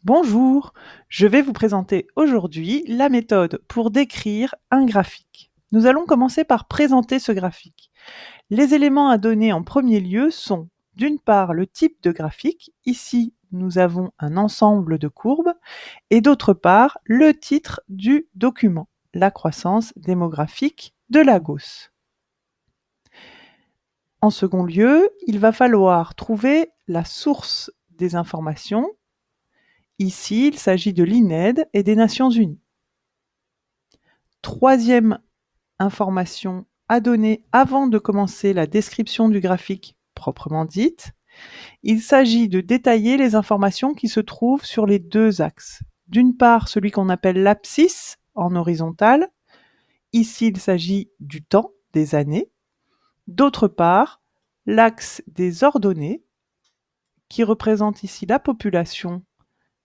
Bonjour, je vais vous présenter aujourd'hui la méthode pour décrire un graphique. Nous allons commencer par présenter ce graphique. Les éléments à donner en premier lieu sont d'une part le type de graphique, ici nous avons un ensemble de courbes, et d'autre part le titre du document, la croissance démographique de Lagos. En second lieu, il va falloir trouver la source des informations. Ici, il s'agit de l'INED et des Nations Unies. Troisième information à donner avant de commencer la description du graphique proprement dite, il s'agit de détailler les informations qui se trouvent sur les deux axes. D'une part, celui qu'on appelle l'abscisse en horizontal. Ici, il s'agit du temps, des années. D'autre part, l'axe des ordonnées, qui représente ici la population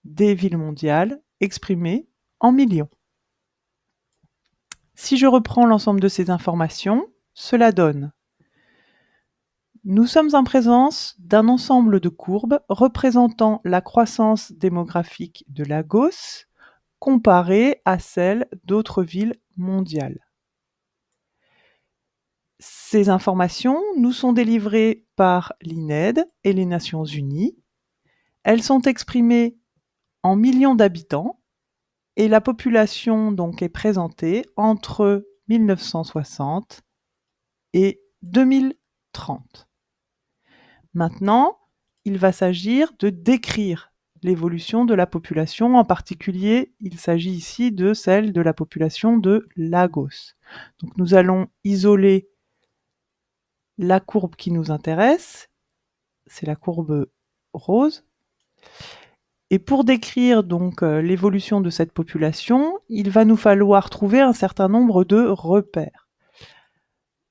des villes mondiales exprimée en millions. Si je reprends l'ensemble de ces informations, cela donne: nous sommes en présence d'un ensemble de courbes représentant la croissance démographique de Lagos comparée à celle d'autres villes mondiales. Ces informations nous sont délivrées par l'INED et les Nations Unies. Elles sont exprimées en millions d'habitants et la population donc est présentée entre 1960 et 2030. Maintenant, il va s'agir de décrire l'évolution de la population. En particulier, il s'agit ici de celle de la population de Lagos. Donc nous allons isoler la courbe qui nous intéresse, c'est la courbe rose. Et pour décrire donc l'évolution de cette population, il va nous falloir trouver un certain nombre de repères.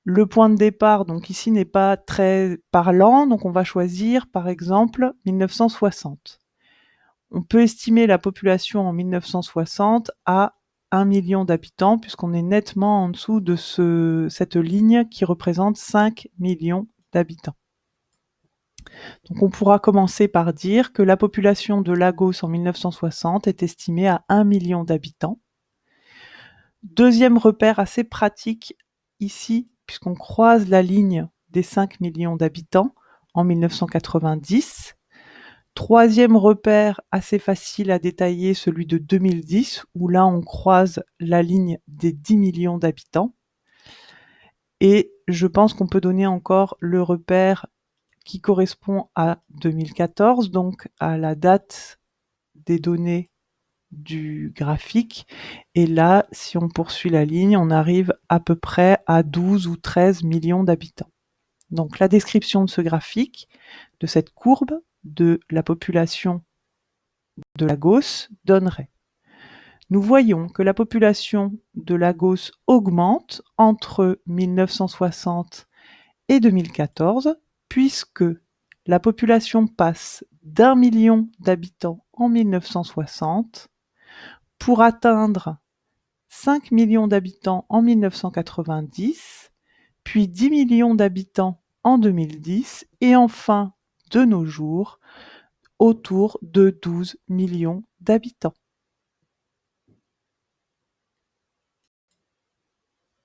Le point de départ, donc ici, n'est pas très parlant, donc on va choisir par exemple 1960. On peut estimer la population en 1960 à 1 million d'habitants, puisqu'on est nettement en dessous de cette ligne qui représente 5 millions d'habitants. Donc on pourra commencer par dire que la population de Lagos en 1960 est estimée à 1 million d'habitants. Deuxième repère assez pratique ici, puisqu'on croise la ligne des 5 millions d'habitants en 1990. Troisième repère assez facile à détailler, celui de 2010, où là on croise la ligne des 10 millions d'habitants. Et je pense qu'on peut donner encore le repère qui correspond à 2014, donc à la date des données du graphique. Et là, si on poursuit la ligne, on arrive à peu près à 12 ou 13 millions d'habitants. Donc la description de ce graphique, de cette courbe de la population de Lagos donnerait: nous voyons que la population de Lagos augmente entre 1960 et 2014, puisque la population passe d'1 million d'habitants en 1960 pour atteindre 5 millions d'habitants en 1990, puis 10 millions d'habitants en 2010, et enfin, de nos jours, autour de 12 millions d'habitants.